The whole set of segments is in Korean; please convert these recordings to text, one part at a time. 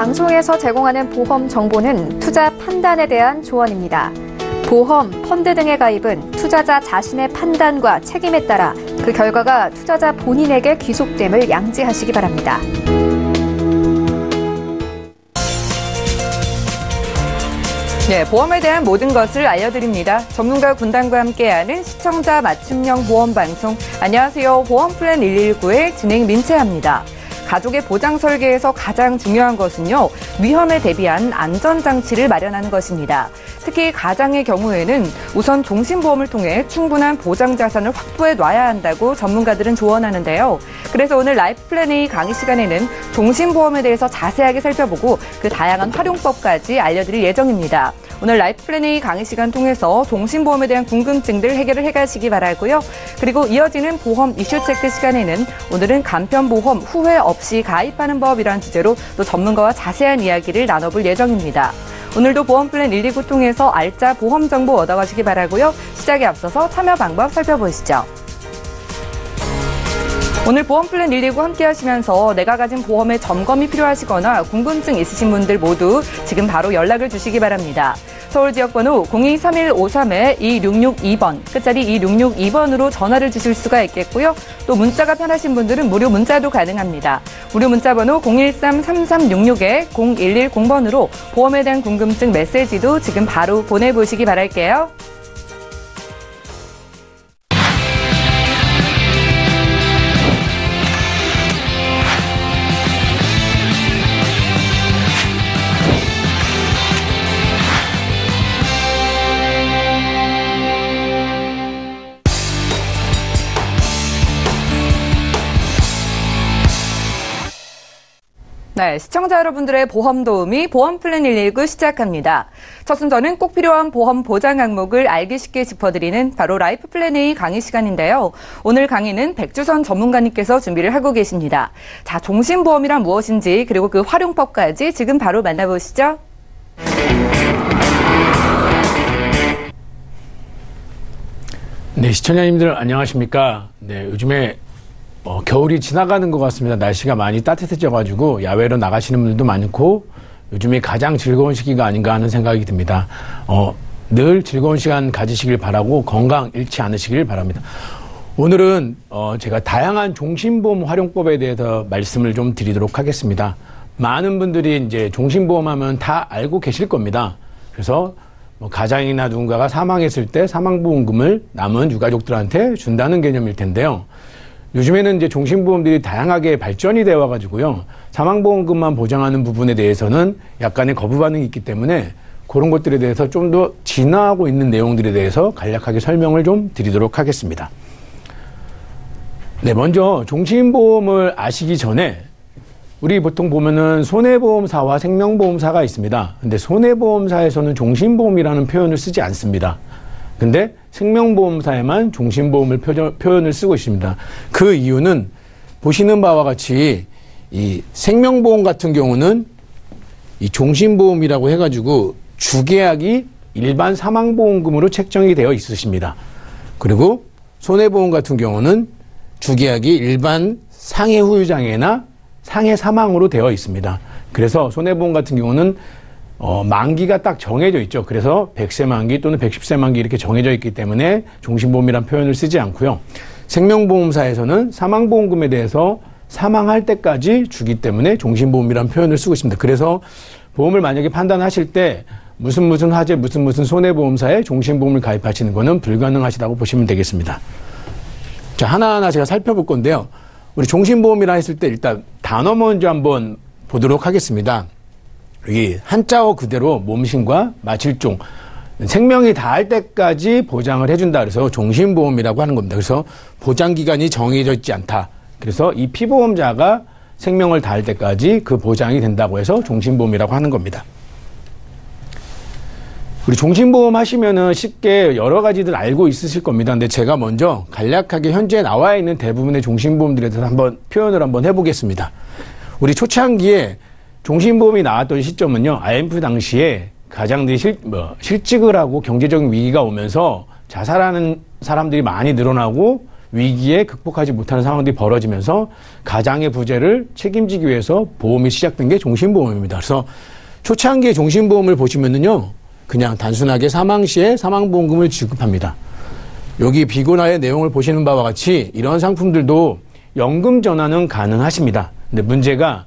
방송에서 제공하는 보험 정보는 투자 판단에 대한 조언입니다. 보험, 펀드 등의 가입은 투자자 자신의 판단과 책임에 따라 그 결과가 투자자 본인에게 귀속됨을 양지하시기 바랍니다. 네, 보험에 대한 모든 것을 알려드립니다. 전문가 군단과 함께하는 시청자 맞춤형 보험 방송. 안녕하세요. 보험플랜 119의 진행 민채합니다. 가족의 보장 설계에서 가장 중요한 것은요, 위험에 대비한 안전장치를 마련하는 것입니다. 특히 가장의 경우에는 우선 종신보험을 통해 충분한 보장 자산을 확보해 놔야 한다고 전문가들은 조언하는데요. 그래서 오늘 라이프플랜 A 강의 시간에는 종신보험에 대해서 자세하게 살펴보고 그 다양한 활용법까지 알려드릴 예정입니다. 오늘 라이프플랜 A 강의 시간 통해서 종신보험에 대한 궁금증들 해결을 해가시기 바라고요. 그리고 이어지는 보험 이슈 체크 시간에는 오늘은 간편보험 후회 없이 가입하는 법이라는 주제로 또 전문가와 자세한 이야기를 나눠볼 예정입니다. 오늘도 보험플랜 119 통해서 알짜 보험 정보 얻어가시기 바라고요. 시작에 앞서서 참여 방법 살펴보시죠. 오늘 보험플랜 119 함께 하시면서 내가 가진 보험에 점검이 필요하시거나 궁금증 있으신 분들 모두 지금 바로 연락을 주시기 바랍니다. 서울 지역번호 023153-2662번, 끝자리 2662번으로 전화를 주실 수가 있겠고요. 또 문자가 편하신 분들은 무료 문자도 가능합니다. 무료 문자번호 013-3366-0110번으로 보험에 대한 궁금증 메시지도 지금 바로 보내보시기 바랄게요. 네, 시청자 여러분들의 보험 도우미 보험플랜 119 시작합니다. 첫 순서는 꼭 필요한 보험 보장 항목을 알기 쉽게 짚어드리는 바로 라이프플랜 A 강의 시간인데요. 오늘 강의는 백주선 전문가님께서 준비를 하고 계십니다. 자, 종신보험이란 무엇인지 그리고 그 활용법까지 지금 바로 만나보시죠. 네, 시청자님들 안녕하십니까? 네, 요즘에 겨울이 지나가는 것 같습니다. 날씨가 많이 따뜻해져가지고 야외로 나가시는 분들도 많고 요즘에 가장 즐거운 시기가 아닌가 하는 생각이 듭니다. 늘 즐거운 시간 가지시길 바라고 건강 잃지 않으시길 바랍니다. 오늘은 제가 다양한 종신보험 활용법에 대해서 말씀을 좀 드리도록 하겠습니다. 많은 분들이 이제 종신보험 하면 다 알고 계실 겁니다. 그래서 가장이나 누군가가 사망했을 때 사망보험금을 남은 유가족들한테 준다는 개념일 텐데요. 요즘에는 이제 종신보험들이 다양하게 발전이 되어 와가지고요. 사망보험금만 보장하는 부분에 대해서는 약간의 거부 반응이 있기 때문에 그런 것들에 대해서 좀 더 진화하고 있는 내용들에 대해서 간략하게 설명을 좀 드리도록 하겠습니다. 네, 먼저 종신보험을 아시기 전에 우리 보통 보면은 손해보험사와 생명보험사가 있습니다. 근데 손해보험사에서는 종신보험이라는 표현을 쓰지 않습니다. 근데 생명보험사에만 종신보험을 표현을 쓰고 있습니다. 그 이유는 보시는 바와 같이 이 생명보험 같은 경우는 이 종신보험이라고 해가지고 주계약이 일반 사망보험금으로 책정이 되어 있으십니다. 그리고 손해보험 같은 경우는 주계약이 일반 상해후유장애나 상해사망으로 되어 있습니다. 그래서 손해보험 같은 경우는 만기가 딱 정해져 있죠. 그래서 100세 만기 또는 110세 만기 이렇게 정해져 있기 때문에 종신보험이라는 표현을 쓰지 않고요. 생명보험사에서는 사망보험금에 대해서 사망할 때까지 주기 때문에 종신보험이라는 표현을 쓰고 있습니다. 그래서 보험을 만약에 판단하실 때 무슨 화재 무슨 손해보험사에 종신보험을 가입하시는 거는 불가능하시다고 보시면 되겠습니다. 자, 하나하나 제가 살펴볼 건데요. 우리 종신보험이라 했을 때 일단 단어 먼저 한번 보도록 하겠습니다. 여기 한자어 그대로 몸신과 마칠종, 생명이 다할 때까지 보장을 해준다. 그래서 종신보험이라고 하는 겁니다. 그래서 보장기간이 정해져 있지 않다. 그래서 이 피보험자가 생명을 다할 때까지 그 보장이 된다고 해서 종신보험이라고 하는 겁니다. 우리 종신보험 하시면은 쉽게 여러 가지들 알고 있으실 겁니다. 근데 제가 먼저 간략하게 현재 나와 있는 대부분의 종신보험들에 대해서 한번 표현을 한번 해보겠습니다. 우리 초창기에 종신보험이 나왔던 시점은요, IMF 당시에 가장들이 실직을 하고 경제적인 위기가 오면서 자살하는 사람들이 많이 늘어나고 위기에 극복하지 못하는 상황들이 벌어지면서 가장의 부재를 책임지기 위해서 보험이 시작된 게 종신보험입니다. 그래서 초창기의 종신보험을 보시면은요, 그냥 단순하게 사망 시에 사망보험금을 지급합니다. 여기 비고나의 내용을 보시는 바와 같이 이런 상품들도 연금 전환은 가능하십니다. 근데 문제가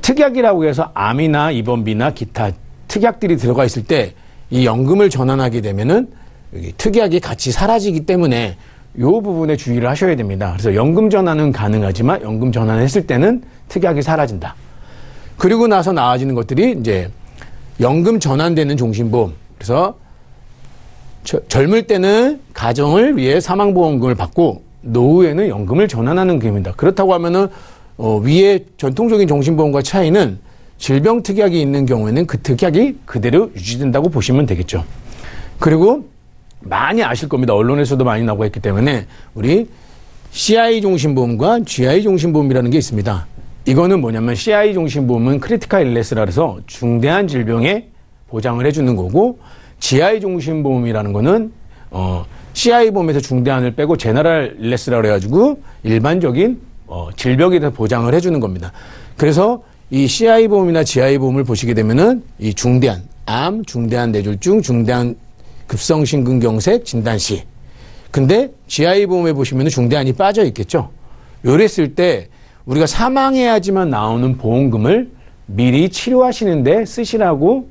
특약이라고 해서 암이나 입원비나 기타 특약들이 들어가 있을 때 이 연금을 전환하게 되면은 여기 특약이 같이 사라지기 때문에 이 부분에 주의를 하셔야 됩니다. 그래서 연금 전환은 가능하지만 연금 전환했을 때는 특약이 사라진다. 그리고 나서 나아지는 것들이 이제 연금 전환되는 종신보험. 그래서 젊을 때는 가정을 위해 사망보험금을 받고 노후에는 연금을 전환하는 금입니다. 그렇다고 하면은 위에 전통적인 종신보험과 차이는 질병 특약이 있는 경우에는 그 특약이 그대로 유지된다고 보시면 되겠죠. 그리고 많이 아실 겁니다. 언론에서도 많이 나오고 했기 때문에 우리 CI 종신보험과 GI 종신보험이라는 게 있습니다. 이거는 뭐냐면 CI 종신보험은 크리티컬 일레스라 해서 중대한 질병에 보장을 해주는 거고, GI 종신보험이라는 거는 CI 보험에서 중대한을 빼고 제너럴 일레스라 그래가지고 일반적인 질병에 대해서 보장을 해주는 겁니다. 그래서 이 CI 보험이나 GI 보험을 보시게 되면은 이 중대한 암, 중대한 뇌졸중, 중대한 급성심근경색 진단 시. 근데 GI 보험에 보시면은 중대한이 빠져 있겠죠. 요랬을 때 우리가 사망해야지만 나오는 보험금을 미리 치료하시는데 쓰시라고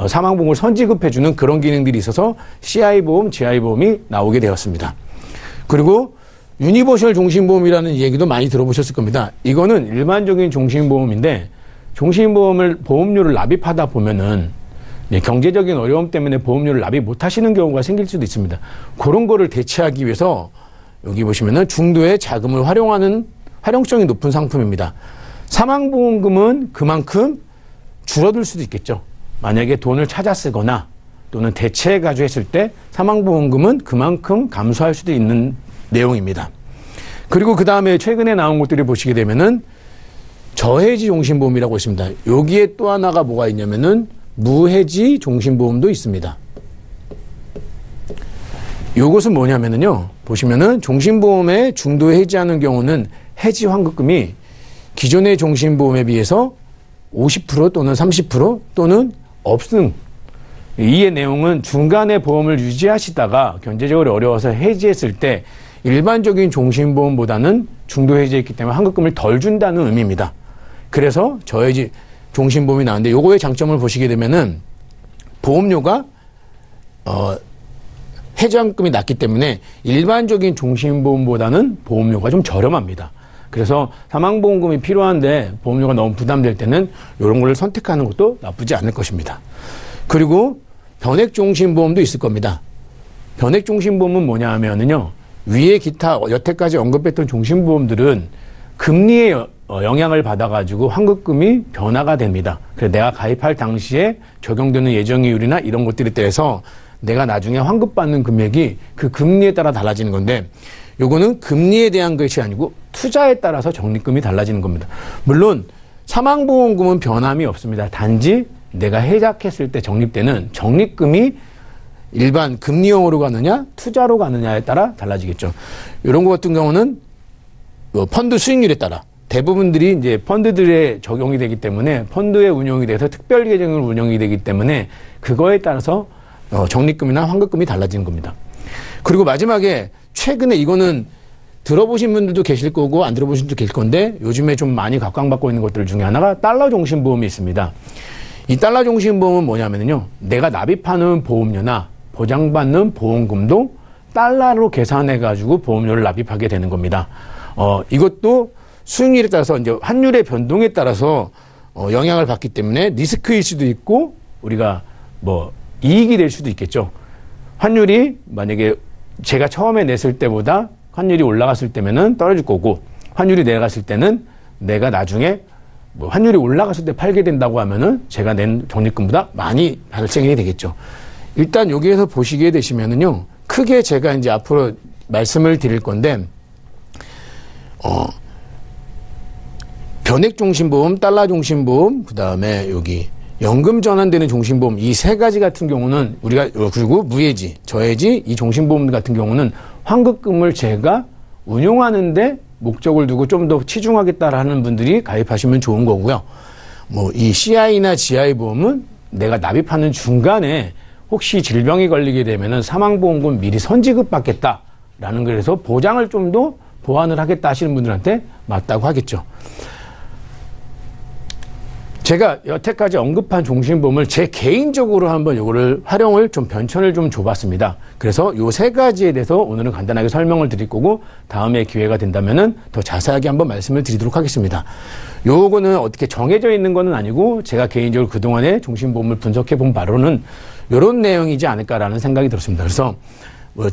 사망보험을 선지급해주는 그런 기능들이 있어서 CI 보험, GI 보험이 나오게 되었습니다. 그리고 유니버셜 종신보험이라는 얘기도 많이 들어보셨을 겁니다. 이거는 일반적인 종신보험인데, 종신보험을 보험료를 납입하다 보면은 경제적인 어려움 때문에 보험료를 납입 못 하시는 경우가 생길 수도 있습니다. 그런 거를 대체하기 위해서 여기 보시면은 중도의 자금을 활용하는 활용성이 높은 상품입니다. 사망보험금은 그만큼 줄어들 수도 있겠죠. 만약에 돈을 찾아 쓰거나 또는 대체해가지고 했을 때 사망보험금은 그만큼 감소할 수도 있는 내용입니다. 그리고 그 다음에 최근에 나온 것들을 보시게 되면은 저해지 종신보험이라고 있습니다. 여기에 또 하나가 뭐가 있냐면은 무해지 종신보험도 있습니다. 요것은 뭐냐면은요, 보시면은 종신보험에 중도 해지하는 경우는 해지 환급금이 기존의 종신보험에 비해서 50% 또는 30% 또는 없음. 이의 내용은 중간에 보험을 유지하시다가 경제적으로 어려워서 해지했을 때 일반적인 종신보험보다는 중도 해지했기 때문에 환급금을 덜 준다는 의미입니다. 그래서 저해지 종신보험이 나왔는데 요거의 장점을 보시게 되면은 보험료가 해지 환급금이 낮기 때문에 일반적인 종신보험보다는 보험료가 좀 저렴합니다. 그래서 사망보험금이 필요한데 보험료가 너무 부담될 때는 이런 걸 선택하는 것도 나쁘지 않을 것입니다. 그리고 변액종신보험도 있을 겁니다. 변액종신보험은 뭐냐 하면은요, 위에 기타 여태까지 언급했던 종신보험들은 금리의 영향을 받아가지고 환급금이 변화가 됩니다. 그래서 내가 가입할 당시에 적용되는 예정이율이나 이런 것들에 대해서 내가 나중에 환급받는 금액이 그 금리에 따라 달라지는 건데, 요거는 금리에 대한 것이 아니고 투자에 따라서 적립금이 달라지는 겁니다. 물론 사망보험금은 변함이 없습니다. 단지 내가 해약했을 때 적립되는 적립금이 일반 금리형으로 가느냐 투자로 가느냐에 따라 달라지겠죠. 이런 것 같은 경우는 펀드 수익률에 따라 대부분들이 이제 펀드들에 적용이 되기 때문에 펀드의 운용이 돼서 특별 계정을 운영이 되기 때문에 그거에 따라서 적립금이나 환급금이 달라지는 겁니다. 그리고 마지막에 최근에 이거는 들어보신 분들도 계실 거고 안 들어보신 분들도 계실 건데 요즘에 좀 많이 각광받고 있는 것들 중에 하나가 달러 종신보험이 있습니다. 이 달러 종신보험은 뭐냐면요, 내가 납입하는 보험료나 보장받는 보험금도 달러로 계산해가지고 보험료를 납입하게 되는 겁니다. 이것도 수익률에 따라서 이제 환율의 변동에 따라서 영향을 받기 때문에 리스크일 수도 있고 우리가 뭐 이익이 될 수도 있겠죠. 환율이 만약에 제가 처음에 냈을 때보다 환율이 올라갔을 때면은 떨어질 거고, 환율이 내려갔을 때는 내가 나중에 뭐 환율이 올라갔을 때 팔게 된다고 하면은 제가 낸 적립금보다 많이 발생이 되겠죠. 일단 여기에서 보시게 되시면은요, 크게 제가 이제 앞으로 말씀을 드릴 건데, 변액종신보험, 달러종신보험, 그 다음에 여기 연금 전환되는 종신보험, 이 세 가지 같은 경우는 우리가, 그리고 무해지, 저해지, 이 종신보험 같은 경우는 환급금을 제가 운용하는데 목적을 두고 좀 더 치중하겠다라는 분들이 가입하시면 좋은 거고요. 뭐 이 CI나 GI 보험은 내가 납입하는 중간에 혹시 질병이 걸리게 되면은 사망보험금 미리 선지급 받겠다라는 그래서 보장을 좀 더 보완을 하겠다 하시는 분들한테 맞다고 하겠죠. 제가 여태까지 언급한 종신보험을 제 개인적으로 한번 요거를 활용을 좀 변천을 좀 줘봤습니다. 그래서 요 세 가지에 대해서 오늘은 간단하게 설명을 드릴 거고 다음에 기회가 된다면은 더 자세하게 한번 말씀을 드리도록 하겠습니다. 요거는 어떻게 정해져 있는 거는 아니고 제가 개인적으로 그동안의 종신보험을 분석해 본 바로는 요런 내용이지 않을까라는 생각이 들었습니다. 그래서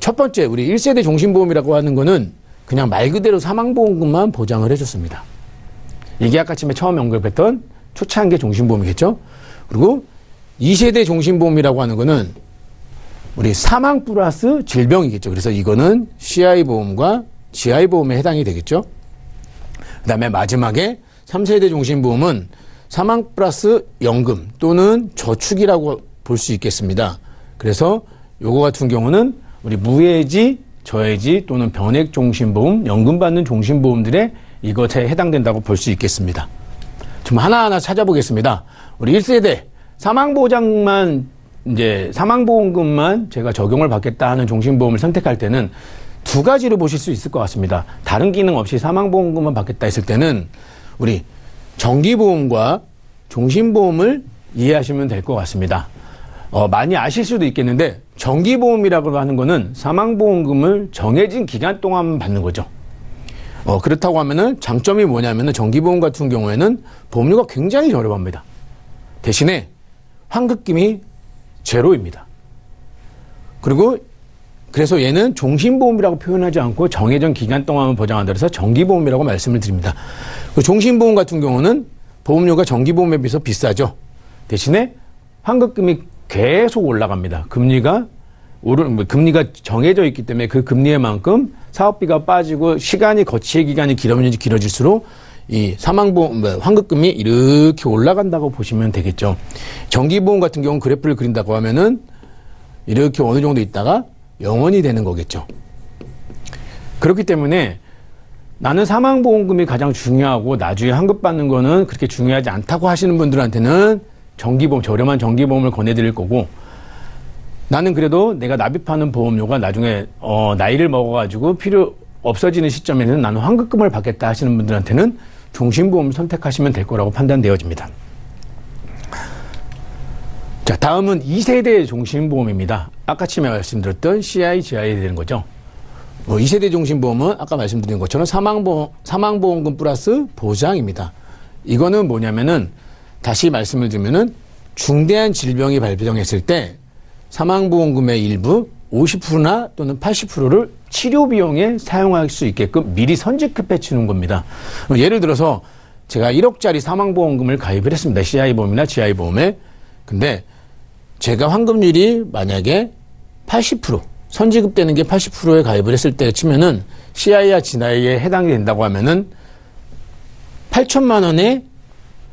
첫 번째 우리 1세대 종신보험이라고 하는 거는 그냥 말 그대로 사망보험금만 보장을 해줬습니다. 이게 아까 처음 언급했던 초창기 종신보험이겠죠. 그리고 2세대 종신보험이라고 하는 거는 우리 사망 플러스 질병이겠죠. 그래서 이거는 CI보험과 GI보험에 해당이 되겠죠. 그 다음에 마지막에 3세대 종신보험은 사망 플러스 연금 또는 저축이라고 볼 수 있겠습니다. 그래서 요거 같은 경우는 우리 무해지, 저해지 또는 변액 종신보험, 연금 받는 종신보험들의 이것에 해당된다고 볼 수 있겠습니다. 좀 하나하나 찾아보겠습니다. 우리 1세대 사망보장만 이제 사망보험금만 제가 적용을 받겠다 하는 종신보험을 선택할 때는 두 가지로 보실 수 있을 것 같습니다. 다른 기능 없이 사망보험금만 받겠다 했을 때는 우리 정기보험과 종신보험을 이해하시면 될 것 같습니다. 많이 아실 수도 있겠는데 정기보험이라고 하는 거는 사망보험금을 정해진 기간 동안 받는 거죠. 그렇다고 하면은 장점이 뭐냐면은 정기보험 같은 경우에는 보험료가 굉장히 저렴합니다. 대신에 환급금이 제로입니다. 그리고 그래서 얘는 종신보험이라고 표현하지 않고 정해진 기간 동안만 보장한다 그래서 정기보험이라고 말씀을 드립니다. 종신보험 같은 경우는 보험료가 정기보험에 비해서 비싸죠. 대신에 환급금이 계속 올라갑니다. 금리가 정해져 있기 때문에 그 금리에 만큼 사업비가 빠지고 시간이 거치의 기간이 길어질수록 이 사망보험, 환급금이 이렇게 올라간다고 보시면 되겠죠. 정기보험 같은 경우는 그래프를 그린다고 하면은 이렇게 어느 정도 있다가 영원히 되는 거겠죠. 그렇기 때문에 나는 사망보험금이 가장 중요하고 나중에 환급받는 거는 그렇게 중요하지 않다고 하시는 분들한테는 정기보험, 저렴한 정기보험을 권해드릴 거고 나는 그래도 내가 납입하는 보험료가 나중에 나이를 먹어가지고 필요 없어지는 시점에는 나는 환급금을 받겠다 하시는 분들한테는 종신보험을 선택하시면 될 거라고 판단되어집니다. 자, 다음은 2세대 종신보험입니다. 아까 처음에 말씀드렸던 CI, GI에 되는 거죠. 2세대 종신보험은 아까 말씀드린 것처럼 사망보험금 플러스 보장입니다. 이거는 뭐냐면은 다시 말씀을 드리면은 중대한 질병이 발병했을 때 사망보험금의 일부 50%나 또는 80%를 치료비용에 사용할 수 있게끔 미리 선지급해 주는 겁니다. 예를 들어서 제가 1억짜리 사망보험금을 가입을 했습니다. CI보험이나 GI보험에. 근데 제가 환급률이 만약에 80%, 선지급되는 게 80%에 가입을 했을 때 치면은 CI와 GI에 해당이 된다고 하면은 8천만 원의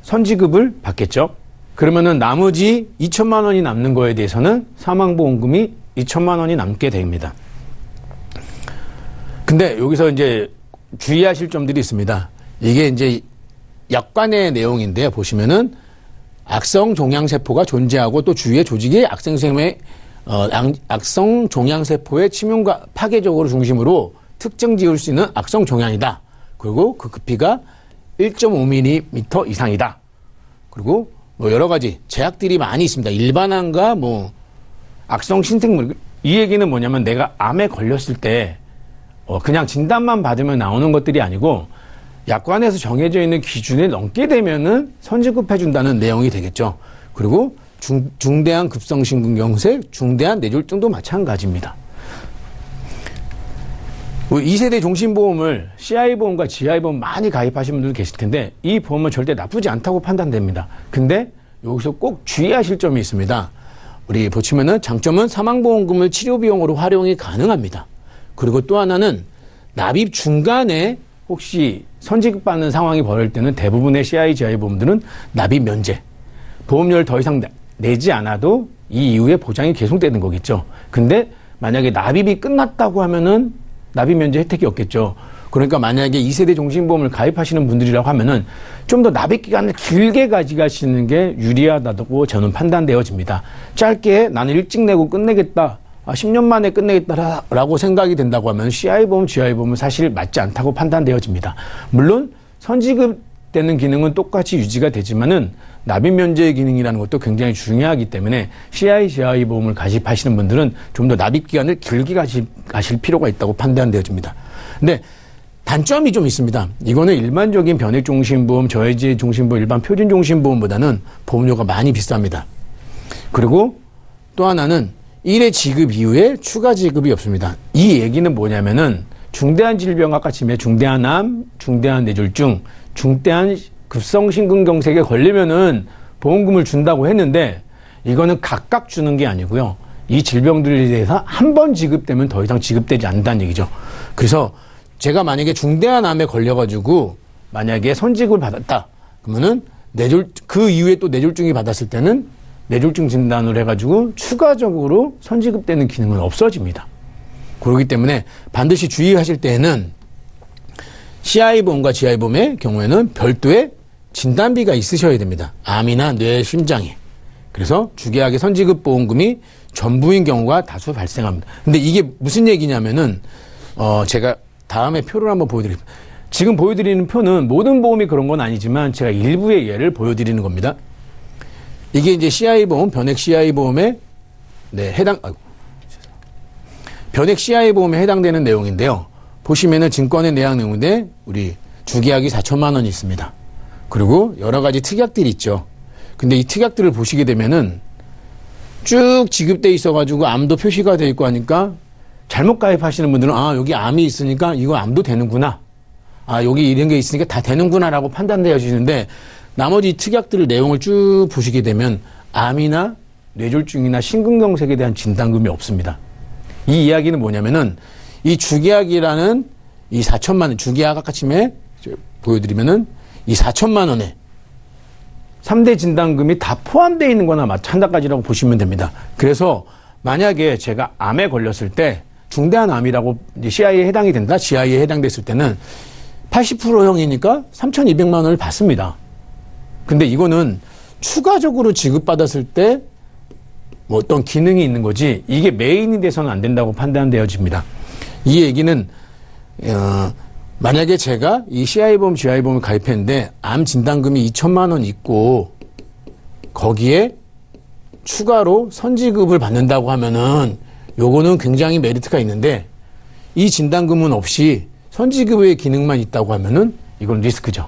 선지급을 받겠죠. 그러면은 나머지 2천만 원이 남는 거에 대해서는 사망보험금이 2천만 원이 남게 됩니다. 근데 여기서 이제 주의하실 점들이 있습니다. 이게 이제 약관의 내용인데 보시면은 악성 종양세포가 존재하고 또 주위의 조직이 악성 종양세포의 치명과 파괴적으로 중심으로 특정 지을 수 있는 악성 종양이다. 그리고 그 급이가 1.5mm 이상이다. 그리고 뭐 여러 가지 제약들이 많이 있습니다. 일반암과 뭐 악성 신생물. 이 얘기는 뭐냐면 내가 암에 걸렸을 때 그냥 진단만 받으면 나오는 것들이 아니고 약관에서 정해져 있는 기준을 넘게 되면은 선지급해준다는 내용이 되겠죠. 그리고 중대한 급성심근경색, 중대한 뇌졸중도 마찬가지입니다. 2세대 종신보험을 CI보험과 GI보험 많이 가입하신 분들 계실 텐데 이 보험은 절대 나쁘지 않다고 판단됩니다. 근데 여기서 꼭 주의하실 점이 있습니다. 우리 보시면은 장점은 사망보험금을 치료비용으로 활용이 가능합니다. 그리고 또 하나는 납입 중간에 혹시 선지급받는 상황이 벌어질 때는 대부분의 CI, GI 보험들은 납입 면제, 보험료를 더 이상 내지 않아도 이 이후에 보장이 계속되는 거겠죠. 근데 만약에 납입이 끝났다고 하면은 납입 면제 혜택이 없겠죠. 그러니까 만약에 2세대 종신보험을 가입하시는 분들이라고 하면은 좀 더 납입 기간을 길게 가져가시는 게 유리하다고 저는 판단되어집니다. 짧게 나는 일찍 내고 끝내겠다. 10년 만에 끝내겠다라고 생각이 된다고 하면 CI보험, GI보험은 사실 맞지 않다고 판단되어집니다. 물론 선지급되는 기능은 똑같이 유지가 되지만은 납입 면제의 기능이라는 것도 굉장히 중요하기 때문에 CI, GI보험을 가입하시는 분들은 좀 더 납입 기간을 길게 가실 필요가 있다고 판단되어집니다. 근데 단점이 좀 있습니다. 이거는 일반적인 변액종신보험, 저해지종신보험, 일반 표준종신보험보다는 보험료가 많이 비쌉니다. 그리고 또 하나는 1회 지급 이후에 추가 지급이 없습니다. 이 얘기는 뭐냐면은 중대한 질병 아까 치면 중대한 암, 중대한 뇌졸중, 중대한 급성심근경색에 걸리면은 보험금을 준다고 했는데 이거는 각각 주는 게 아니고요. 이 질병들에 대해서 한 번 지급되면 더 이상 지급되지 않는다는 얘기죠. 그래서 제가 만약에 중대한 암에 걸려가지고 만약에 선지급을 받았다. 그러면은 그 이후에 또 뇌졸중이 받았을 때는 뇌졸중 진단을 해가지고 추가적으로 선지급되는 기능은 없어집니다. 그렇기 때문에 반드시 주의하실 때에는 CI보험과 GI보험의 경우에는 별도의 진단비가 있으셔야 됩니다. 암이나 뇌, 심장에. 그래서 주계약의 선지급 보험금이 전부인 경우가 다수 발생합니다. 근데 이게 무슨 얘기냐면은 제가 다음에 표를 한번 보여드리겠습니다. 지금 보여드리는 표는 모든 보험이 그런 건 아니지만 제가 일부의 예를 보여드리는 겁니다. 이게 이제 CI보험, 변액 CI보험에 변액 CI보험에 해당되는 내용인데요. 보시면은 증권의 내역 내용인데 우리 주계약이 4천만 원이 있습니다. 그리고 여러 가지 특약들이 있죠. 근데 이 특약들을 보시게 되면은 쭉 지급돼 있어가지고 암도 표시가 돼 있고 하니까 잘못 가입하시는 분들은 여기 암이 있으니까 이거 암도 되는구나. 여기 이런 게 있으니까 다 되는구나라고 판단되어지는데 나머지 특약들 내용을 쭉 보시게 되면 암이나 뇌졸중이나 심근경색에 대한 진단금이 없습니다. 이 이야기는 뭐냐면은 이 주계약이라는 이 4천만 원, 주계약 아까 침에 보여드리면은 이 4천만 원에 3대 진단금이 다 포함되어 있는 거나 마찬가지라고 보시면 됩니다. 그래서 만약에 제가 암에 걸렸을 때 중대한 암이라고 CI에 해당이 된다, GI에 해당됐을 때는 80%형이니까 3,200만 원을 받습니다. 근데 이거는 추가적으로 지급받았을 때 뭐 어떤 기능이 있는 거지 이게 메인이 돼서는 안 된다고 판단되어집니다. 이 얘기는 만약에 제가 이 CI보험, GI보험을 가입했는데 암 진단금이 2천만 원 있고 거기에 추가로 선지급을 받는다고 하면은 요거는 굉장히 메리트가 있는데 이 진단금은 없이 선지급의 기능만 있다고 하면은 이건 리스크죠.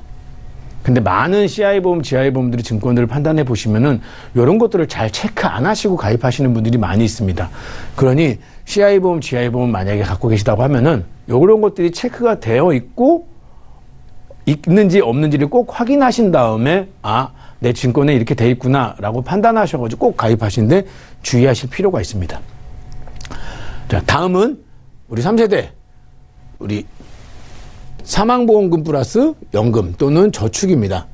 근데 많은 CI보험, GI보험들이 증권들을 판단해 보시면은 이런 것들을 잘 체크 안 하시고 가입하시는 분들이 많이 있습니다. 그러니 CI보험, GI보험 만약에 갖고 계시다고 하면은 이런 것들이 체크가 되어 있고 있는지 없는지를 꼭 확인하신 다음에 내 증권에 이렇게 돼 있구나라고 판단하셔가지고 꼭 가입하시는데 주의하실 필요가 있습니다. 자, 다음은 우리 3세대 우리 사망보험금 플러스 연금 또는 저축입니다.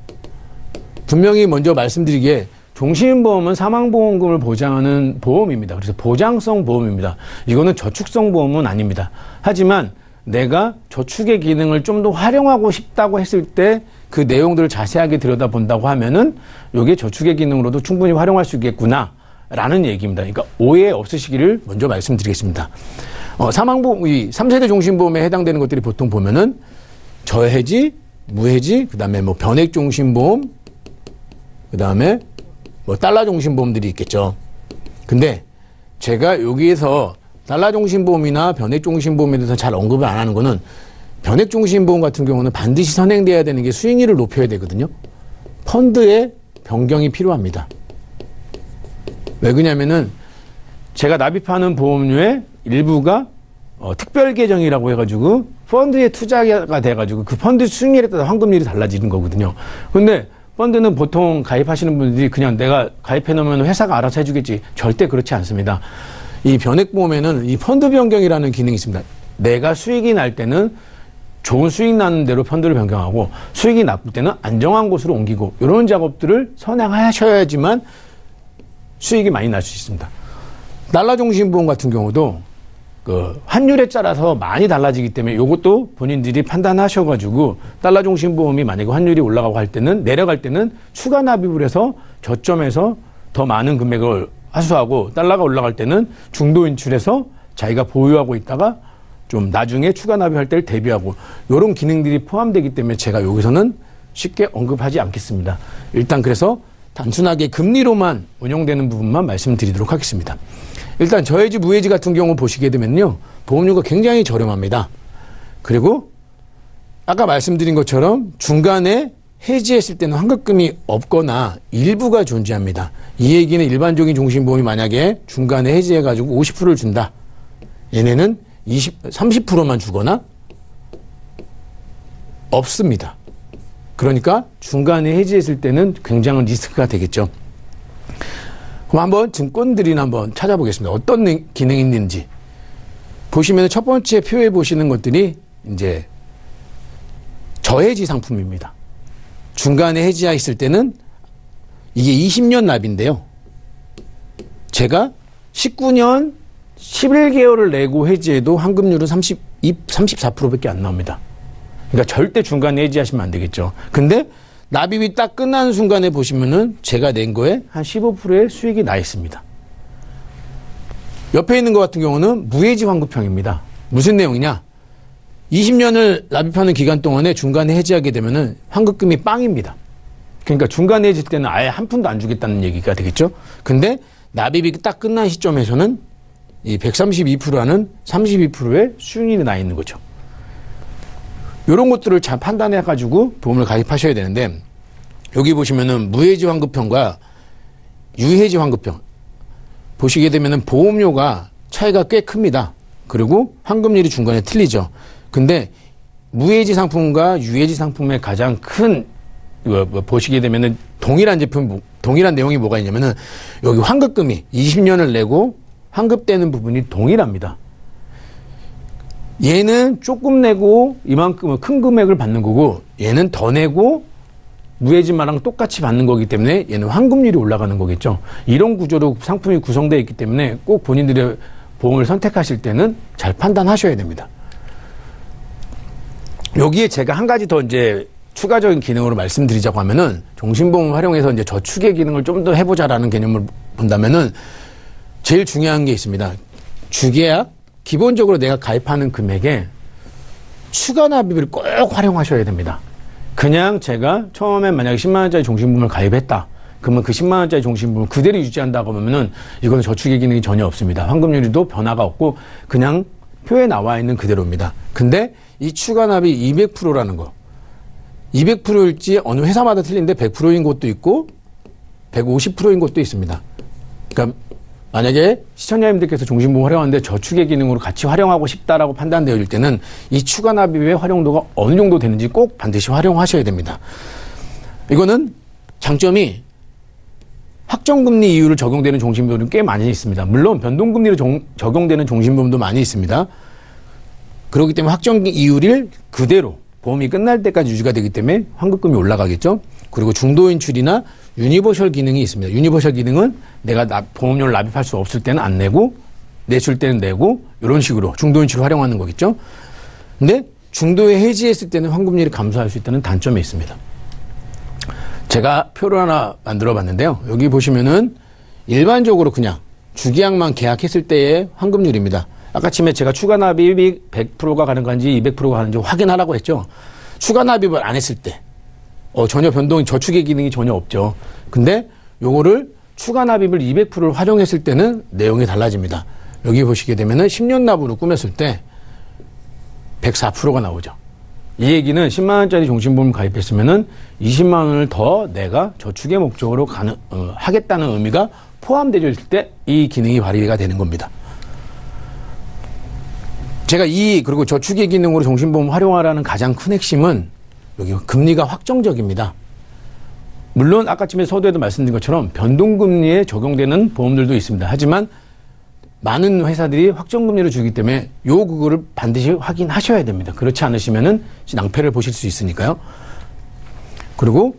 분명히 먼저 말씀드리기에 종신보험은 사망보험금을 보장하는 보험입니다. 그래서 보장성 보험입니다. 이거는 저축성 보험은 아닙니다. 하지만 내가 저축의 기능을 좀 더 활용하고 싶다고 했을 때 그 내용들을 자세하게 들여다본다고 하면은 이게 저축의 기능으로도 충분히 활용할 수 있겠구나 라는 얘기입니다. 그러니까 오해 없으시기를 먼저 말씀드리겠습니다. 사망보험, 이 3세대 종신보험에 해당되는 것들이 보통 보면은 저해지, 무해지, 그 다음에 뭐 변액종신보험, 그 다음에 뭐 달러종신보험들이 있겠죠. 근데 제가 여기에서 달러종신보험이나 변액종신보험에 대해서 잘 언급을 안 하는 거는 변액종신보험 같은 경우는 반드시 선행돼야 되는 게 수익률을 높여야 되거든요. 펀드의 변경이 필요합니다. 왜 그러냐면은 제가 납입하는 보험료의 일부가 특별 계정이라고 해가지고 펀드에 투자가 돼가지고 그 펀드 수익률에 따라 환급률이 달라지는 거거든요. 근데 펀드는 보통 가입하시는 분들이 그냥 내가 가입해 놓으면 회사가 알아서 해주겠지. 절대 그렇지 않습니다. 이 변액보험에는 이 펀드 변경이라는 기능이 있습니다. 내가 수익이 날 때는 좋은 수익 나는 대로 펀드를 변경하고 수익이 나쁠 때는 안정한 곳으로 옮기고 이런 작업들을 선행하셔야지만 수익이 많이 날 수 있습니다. 달러종신보험 같은 경우도 그 환율에 따라서 많이 달라지기 때문에 이것도 본인들이 판단하셔가지고 달러 중심 보험이 만약에 환율이 올라가고 할 때는 내려갈 때는 추가 납입을 해서 저점에서 더 많은 금액을 하수하고 달러가 올라갈 때는 중도 인출해서 자기가 보유하고 있다가 좀 나중에 추가 납입할 때를 대비하고 이런 기능들이 포함되기 때문에 제가 여기서는 쉽게 언급하지 않겠습니다. 일단 그래서 단순하게 금리로만 운영되는 부분만 말씀드리도록 하겠습니다. 일단 저해지, 무해지 같은 경우 보시게 되면요. 보험료가 굉장히 저렴합니다. 그리고 아까 말씀드린 것처럼 중간에 해지했을 때는 환급금이 없거나 일부가 존재합니다. 이 얘기는 일반적인 종신보험이 만약에 중간에 해지해가지고 50%를 준다. 얘네는 30%만 주거나 없습니다. 그러니까 중간에 해지했을 때는 굉장한 리스크가 되겠죠. 그럼 한번 증권들이나 한번 찾아보겠습니다. 어떤 기능이 있는지. 보시면 첫 번째 표에 보시는 것들이 이제 저해지 상품입니다. 중간에 해지했을 때는 이게 20년 납인데요. 제가 19년 11개월을 내고 해지해도 환급률은 34%밖에 안 나옵니다. 그러니까 절대 중간에 해지하시면 안 되겠죠. 근데 납입이 딱 끝나는 순간에 보시면은 제가 낸 거에 한 15%의 수익이 나 있습니다. 옆에 있는 것 같은 경우는 무해지 환급형입니다. 무슨 내용이냐? 20년을 납입하는 기간 동안에 중간에 해지하게 되면은 환급금이 빵입니다. 그러니까 중간에 해질 때는 아예 한 푼도 안 주겠다는 얘기가 되겠죠. 근데 납입이 딱 끝난 시점에서는 이 132%라는 32%의 수익이 나 있는 거죠. 이런 것들을 잘 판단해가지고 보험을 가입하셔야 되는데, 여기 보시면은 무해지 환급형과 유해지 환급형 보시게 되면은 보험료가 차이가 꽤 큽니다. 그리고 환급률이 중간에 틀리죠. 근데 무해지 상품과 유해지 상품의 가장 큰 보시게 되면은 동일한 제품, 동일한 내용이 뭐가 있냐면은 여기 환급금이 20년을 내고 환급되는 부분이 동일합니다. 얘는 조금 내고 이만큼 큰 금액을 받는 거고, 얘는 더 내고 무해지마랑 똑같이 받는 거기 때문에 얘는 환급률이 올라가는 거겠죠. 이런 구조로 상품이 구성되어 있기 때문에 꼭 본인들의 보험을 선택하실 때는 잘 판단하셔야 됩니다. 여기에 제가 한 가지 더 이제 추가적인 기능으로 말씀드리자고 하면은, 종신보험을 활용해서 이제 저축의 기능을 좀 더 해보자라는 개념을 본다면은 제일 중요한 게 있습니다. 주계약, 기본적으로 내가 가입하는 금액에 추가 납입을 꼭 활용하셔야 됩니다. 그냥 제가 처음에 만약에 10만원짜리 종신보험을 가입했다. 그러면 그 10만원짜리 종신보험을 그대로 유지한다고 하면은 이건 저축의 기능이 전혀 없습니다. 환급률도 변화가 없고 그냥 표에 나와 있는 그대로입니다. 근데 이 추가 납입이 200%라는 거. 200%일지 어느 회사마다 틀린데 100%인 곳도 있고 150%인 곳도 있습니다. 그러니까 만약에 시청자님들께서 종신보험 활용하는데 저축의 기능으로 같이 활용하고 싶다라고 판단되어질 때는 이 추가 납입의 활용도가 어느 정도 되는지 꼭 반드시 활용하셔야 됩니다. 이거는 장점이 확정금리 이율을 적용되는 종신보험은 꽤 많이 있습니다. 물론 변동금리로 적용되는 종신보험도 많이 있습니다. 그렇기 때문에 확정 이율을 그대로 보험이 끝날 때까지 유지가 되기 때문에 환급금이 올라가겠죠. 그리고 중도 인출이나 유니버셜 기능이 있습니다. 유니버셜 기능은 내가 보험료를 납입할 수 없을 때는 안 내고 내줄 때는 내고 이런 식으로 중도 인출을 활용하는 거겠죠. 근데 중도에 해지했을 때는 환급률이 감소할 수 있다는 단점이 있습니다. 제가 표를 하나 만들어 봤는데요. 여기 보시면은 일반적으로 그냥 주계약만 계약했을 때의 환급률입니다. 아까 처음에 제가 추가 납입이 100%가 가는 건지 200%가 가는지 확인하라고 했죠. 추가 납입을 안 했을 때 전혀 변동이 저축의 기능이 전혀 없죠. 근데 요거를 추가 납입을 200%를 활용했을 때는 내용이 달라집니다. 여기 보시게 되면은 10년 납으로 꾸몄을 때 104%가 나오죠. 이 얘기는 10만원짜리 종신보험 가입했으면은 20만원을 더 내가 저축의 목적으로 하겠다는 의미가 포함되어 있을 때 이 기능이 발휘가 되는 겁니다. 제가 그리고 저축의 기능으로 종신보험 활용하라는 가장 큰 핵심은 여기 금리가 확정적입니다. 물론 아까쯤에 서두에도 말씀드린 것처럼 변동금리에 적용되는 보험들도 있습니다. 하지만 많은 회사들이 확정금리를 주기 때문에 그거를 반드시 확인하셔야 됩니다. 그렇지 않으시면은 낭패를 보실 수 있으니까요. 그리고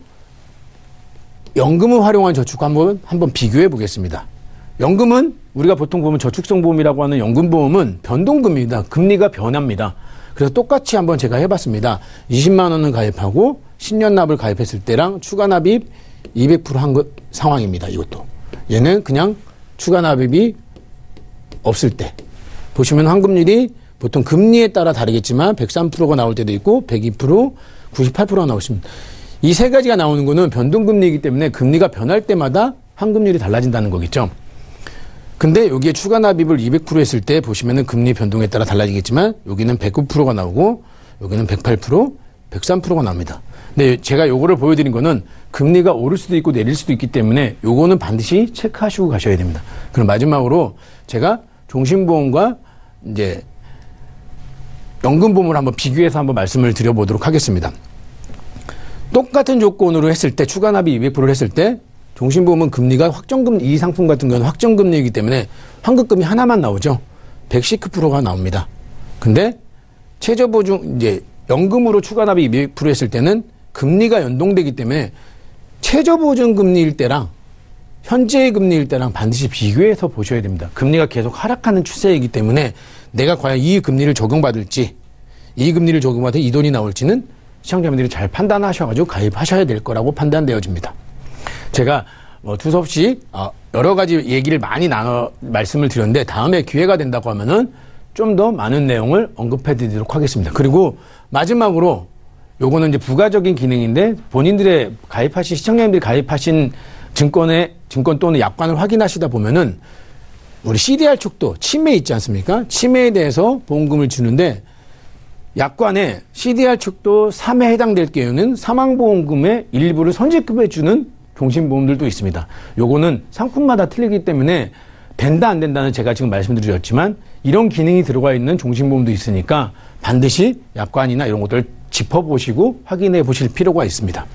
연금을 활용한 저축과 한번 비교해 보겠습니다. 연금은 우리가 보통 보면 저축성보험이라고 하는 연금보험은 변동금리입니다. 금리가 변합니다. 그래서 똑같이 한번 제가 해봤습니다. 20만 원을 가입하고 10년 납을 가입했을 때랑 추가 납입 200% 한 상황입니다. 이것도. 얘는 그냥 추가 납입이 없을 때. 보시면 환급률이 보통 금리에 따라 다르겠지만 103%가 나올 때도 있고 102%, 98%가 나오십니다. 이 세 가지가 나오는 거는 변동금리이기 때문에 금리가 변할 때마다 환급률이 달라진다는 거겠죠. 근데 여기에 추가 납입을 200% 했을 때 보시면은 금리 변동에 따라 달라지겠지만 여기는 109%가 나오고 여기는 108%, 103%가 나옵니다. 근데 제가 요거를 보여드린 거는 금리가 오를 수도 있고 내릴 수도 있기 때문에 요거는 반드시 체크하시고 가셔야 됩니다. 그럼 마지막으로 제가 종신보험과 이제 연금보험을 한번 비교해서 한번 말씀을 드려보도록 하겠습니다. 똑같은 조건으로 했을 때 추가 납입 200%를 했을 때 종신보험은 금리가 확정금리, 이 상품 같은 경우는 확정금리이기 때문에 환급금이 하나만 나오죠. 119%가 나옵니다. 근데 최저보증, 이제 연금으로 추가 납입 200% 했을 때는 금리가 연동되기 때문에 최저보증금리일 때랑 현재의 금리일 때랑 반드시 비교해서 보셔야 됩니다. 금리가 계속 하락하는 추세이기 때문에 내가 과연 이 금리를 적용받을지, 이 금리를 적용받아 이 돈이 나올지는 시청자분들이 잘 판단하셔가지고 가입하셔야 될 거라고 판단되어집니다. 제가 두서없이 여러 가지 얘기를 많이 말씀을 드렸는데 다음에 기회가 된다고 하면은 좀 더 많은 내용을 언급해 드리도록 하겠습니다. 그리고 마지막으로 요거는 이제 부가적인 기능인데 본인들의 가입하신 시청자님들이 가입하신 증권 또는 약관을 확인하시다 보면은 우리 CDR 촉도 치매 있지 않습니까? 치매에 대해서 보험금을 주는데 약관에 CDR 촉도 3에 해당될 경우는 사망보험금의 일부를 선지급해 주는 종신보험들도 있습니다. 요거는 상품마다 틀리기 때문에 된다 안 된다는 제가 지금 말씀드렸지만 이런 기능이 들어가 있는 종신보험도 있으니까 반드시 약관이나 이런 것들을 짚어보시고 확인해 보실 필요가 있습니다.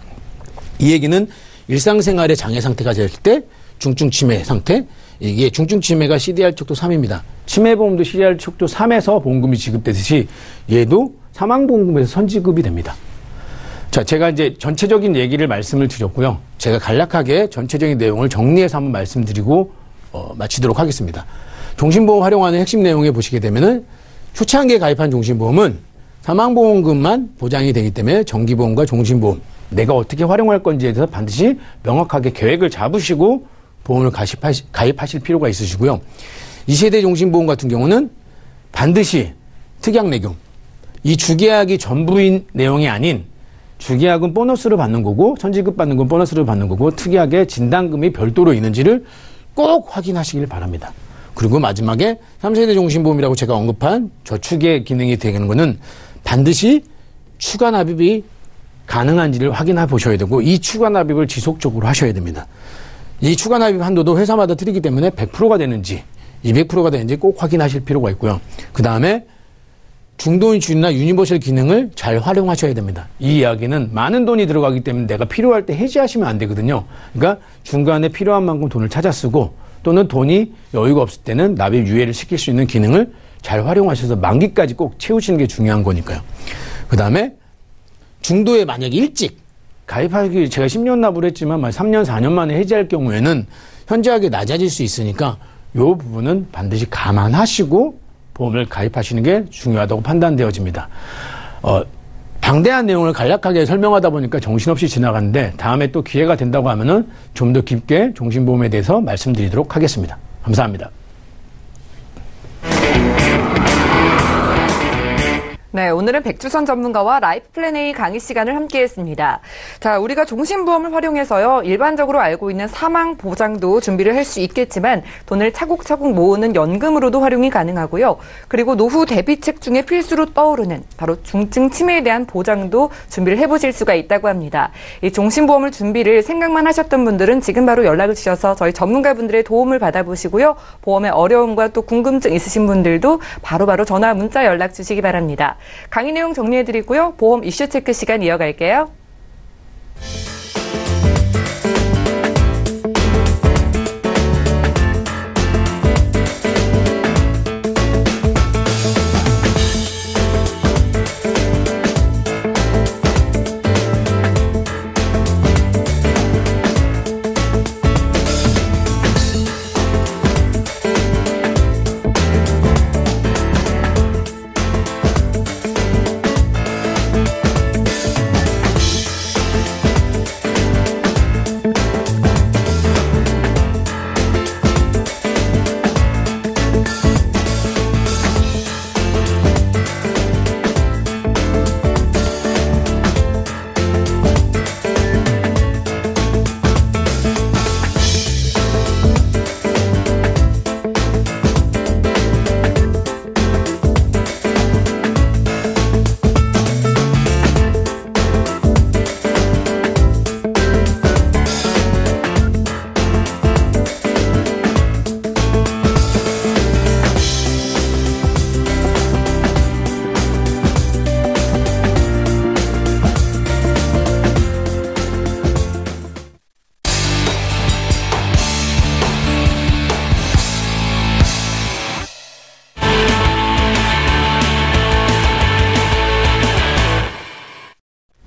이 얘기는 일상생활의 장애 상태가 될 때 중증 치매 상태, 이게 중증 치매가 CDR 촉도 3입니다. 치매보험도 CDR 촉도 3에서 보험금이 지급되듯이 얘도 사망보험금에서 선지급이 됩니다. 자, 제가 이제 전체적인 얘기를 말씀을 드렸고요. 제가 간략하게 전체적인 내용을 정리해서 한번 말씀드리고 마치도록 하겠습니다. 종신보험 활용하는 핵심 내용에 보시게 되면은 초창기에 가입한 종신보험은 사망보험금만 보장이 되기 때문에 정기보험과 종신보험 내가 어떻게 활용할 건지에 대해서 반드시 명확하게 계획을 잡으시고 보험을 가입하실 필요가 있으시고요. 2세대 종신보험 같은 경우는 반드시 특약내용, 이 주계약이 전부인 내용이 아닌 주계약은 보너스를 받는 거고 선지급 받는 건 보너스를 받는 거고 특약의 진단금이 별도로 있는지를 꼭 확인하시길 바랍니다. 그리고 마지막에 3세대 종신보험이라고 제가 언급한 저축의 기능이 되는 거는 반드시 추가 납입이 가능한지를 확인해 보셔야 되고 이 추가 납입을 지속적으로 하셔야 됩니다. 이 추가 납입 한도도 회사마다 틀리기 때문에 100%가 되는지 200%가 되는지 꼭 확인하실 필요가 있고요. 그 다음에 중도인출이나 유니버셜 기능을 잘 활용하셔야 됩니다. 이 이야기는 많은 돈이 들어가기 때문에 내가 필요할 때 해지하시면 안 되거든요. 그러니까 중간에 필요한 만큼 돈을 찾아 쓰고 또는 돈이 여유가 없을 때는 납입 유예를 시킬 수 있는 기능을 잘 활용하셔서 만기까지 꼭 채우시는 게 중요한 거니까요. 그 다음에 중도에 만약에 일찍 가입하기 제가 10년 납을 했지만 3년, 4년 만에 해지할 경우에는 현저하게 낮아질 수 있으니까 이 부분은 반드시 감안하시고 보험을 가입하시는 게 중요하다고 판단되어집니다. 방대한 내용을 간략하게 설명하다 보니까 정신없이 지나갔는데 다음에 또 기회가 된다고 하면은 좀 더 깊게 종신보험에 대해서 말씀드리도록 하겠습니다. 감사합니다. 네, 오늘은 백주선 전문가와 라이프 플랜 A 강의 시간을 함께 했습니다. 자, 우리가 종신보험을 활용해서요, 일반적으로 알고 있는 사망 보장도 준비를 할 수 있겠지만 돈을 차곡차곡 모으는 연금으로도 활용이 가능하고요. 그리고 노후 대비책 중에 필수로 떠오르는 바로 중증 치매에 대한 보장도 준비를 해보실 수가 있다고 합니다. 이 종신보험을 준비를 생각만 하셨던 분들은 지금 바로 연락을 주셔서 저희 전문가분들의 도움을 받아보시고요. 보험의 어려움과 또 궁금증 있으신 분들도 바로바로 전화, 문자 연락 주시기 바랍니다. 강의 내용 정리해드리고요. 보험 이슈 체크 시간 이어갈게요.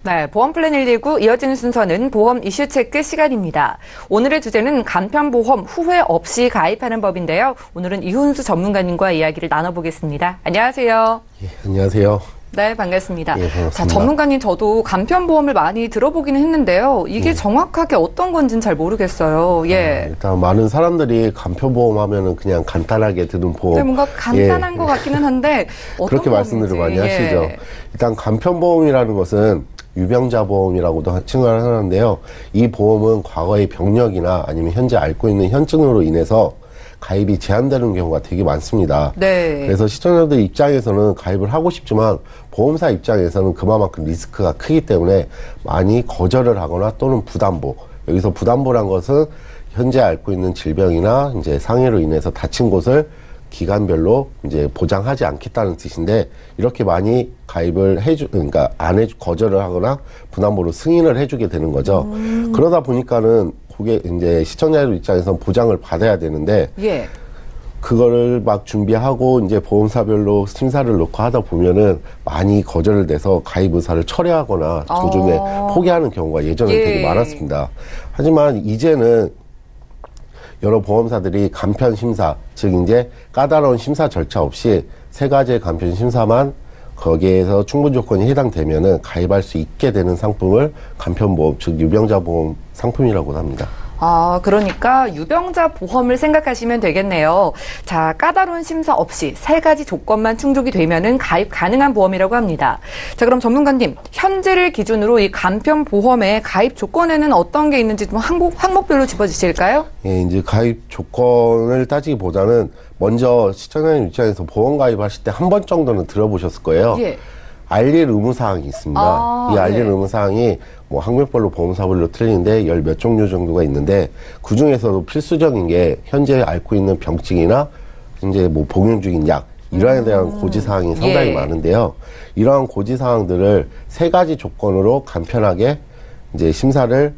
네, 보험플랜 119 이어지는 순서는 보험 이슈 체크 시간입니다. 오늘의 주제는 간편보험 후회 없이 가입하는 법인데요. 오늘은 이훈수 전문가님과 이야기를 나눠보겠습니다. 안녕하세요. 예, 안녕하세요. 네, 반갑습니다. 예, 반갑습니다. 자, 전문가님, 저도 간편보험을 많이 들어보기는 했는데요. 이게 정확하게 어떤 건지는 잘 모르겠어요. 예. 일단 많은 사람들이 간편보험 하면은 그냥 간단하게 드는 보험. 네, 뭔가 간단한 것 같기는 한데 어떤 그렇게 말씀들을 많이 보험인지, 하시죠. 일단 간편보험이라는 것은 유병자 보험이라고도 칭을 하는데요. 이 보험은 과거의 병력이나 아니면 현재 앓고 있는 현증으로 인해서 가입이 제한되는 경우가 되게 많습니다. 네. 그래서 시청자들 입장에서는 가입을 하고 싶지만 보험사 입장에서는 그만큼 리스크가 크기 때문에 많이 거절을 하거나 또는 부담보. 여기서 부담보란 것은 현재 앓고 있는 질병이나 이제 상해로 인해서 다친 곳을 기간별로 이제 보장하지 않겠다는 뜻인데, 이렇게 많이 가입을 그러니까 거절을 하거나 부담보로 승인을 해주게 되는 거죠. 그러다 보니까는 이제 시청자들 입장에서는 보장을 받아야 되는데, 예. 그거를 막 준비하고 이제 보험사별로 심사를 놓고 하다 보면은 많이 거절을 돼서 가입 의사를 철회하거나 도중에 포기하는 경우가 예전에 되게 많았습니다. 하지만 이제는 여러 보험사들이 간편 심사, 즉 이제 까다로운 심사 절차 없이 3가지의 간편 심사만 거기에서 충분 조건이 해당되면은 가입할 수 있게 되는 상품을 간편보험, 즉 유병자 보험 상품이라고 합니다. 아, 그러니까 유병자 보험을 생각하시면 되겠네요. 자, 까다로운 심사 없이 3가지 조건만 충족이 되면은 가입 가능한 보험이라고 합니다. 자, 그럼 전문가님, 현재를 기준으로 이 간편 보험의 가입 조건에는 어떤 게 있는지 좀 항목별로 짚어주실까요? 예, 이제 가입 조건을 따지기보다는 먼저 시청자님 입장에서 보험 가입하실 때 한 번 정도는 들어보셨을 거예요. 예. 알릴 의무사항이 있습니다. 이 알릴 의무사항이 뭐 학명별로 보험사별로 틀리는데 10몇 종류 정도가 있는데, 그 중에서도 필수적인 게 현재 앓고 있는 병증이나 이제 뭐 복용 중인 약, 이러한 대한 고지사항이 상당히 많은데요. 이러한 고지사항들을 3가지 조건으로 간편하게 이제 심사를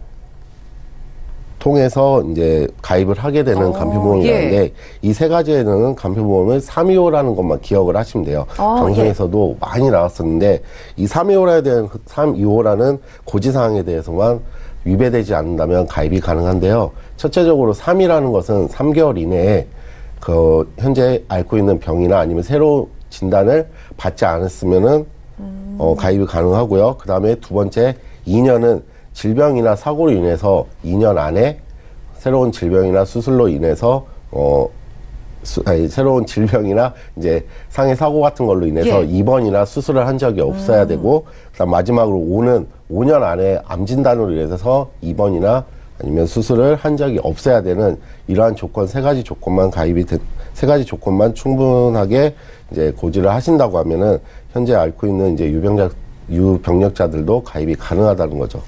통해서 이제 가입을 하게 되는 간편보험이라는데, 이 3가지에는 간편보험을 325라는 것만 기억을 하시면 돼요. 방송에서도 많이 나왔었는데, 이 325라에 대한 325라는 고지사항에 대해서만 위배되지 않는다면 가입이 가능한데요. 첫째적으로 3이라는 것은 3개월 이내에 그 현재 앓고 있는 병이나 아니면 새로운 진단을 받지 않았으면은 가입이 가능하고요. 그 다음에 두 번째 2년은 질병이나 사고로 인해서 2년 안에 새로운 질병이나 수술로 인해서 새로운 질병이나 이제 상해 사고 같은 걸로 인해서 입원이나 수술을 한 적이 없어야 되고, 그다음 마지막으로 5는 5년 안에 암 진단으로 인해서 입원이나 아니면 수술을 한 적이 없어야 되는 이러한 조건 3가지 조건만 3가지 조건만 충분하게 이제 고지를 하신다고 하면은 현재 앓고 있는 이제 유병력자들도 가입이 가능하다는 거죠.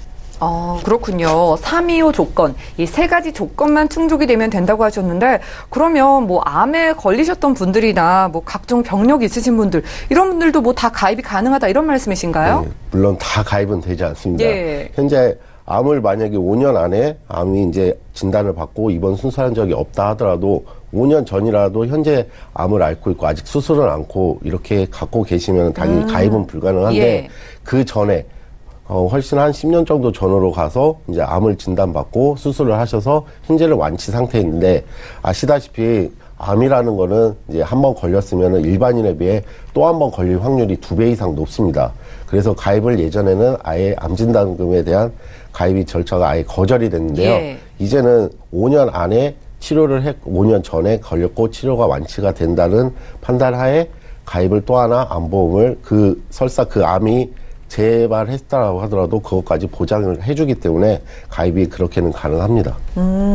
그렇군요. 325 조건, 이 3가지 조건만 충족이 되면 된다고 하셨는데, 그러면 뭐 암에 걸리셨던 분들이나 뭐 각종 병력이 있으신 분들, 이런 분들도 뭐 다 가입이 가능하다 이런 말씀이신가요? 네, 물론 다 가입은 되지 않습니다. 예. 현재 암을 만약에 5년 안에 암이 이제 진단을 받고 입원 수술한 적이 없다 하더라도 5년 전이라도 현재 암을 앓고 있고 아직 수술은 않고 이렇게 갖고 계시면 당연히 가입은 불가능한데, 그 전에 훨씬 한 10년 정도 전으로 가서 이제 암을 진단받고 수술을 하셔서 현재는 완치 상태인데, 아시다시피 암이라는 거는 이제 한번 걸렸으면 일반인에 비해 또 한 번 걸릴 확률이 2배 이상 높습니다. 그래서 가입을 예전에는 아예 암 진단금에 대한 가입이 절차가 아예 거절이 됐는데요. 이제는 5년 안에 5년 전에 걸렸고 치료가 완치가 된다는 판단하에 가입을 또 하나 암보험을 설사 그 암이 재발했다고 하더라도 그것까지 보장을 해주기 때문에 가입이 그렇게는 가능합니다.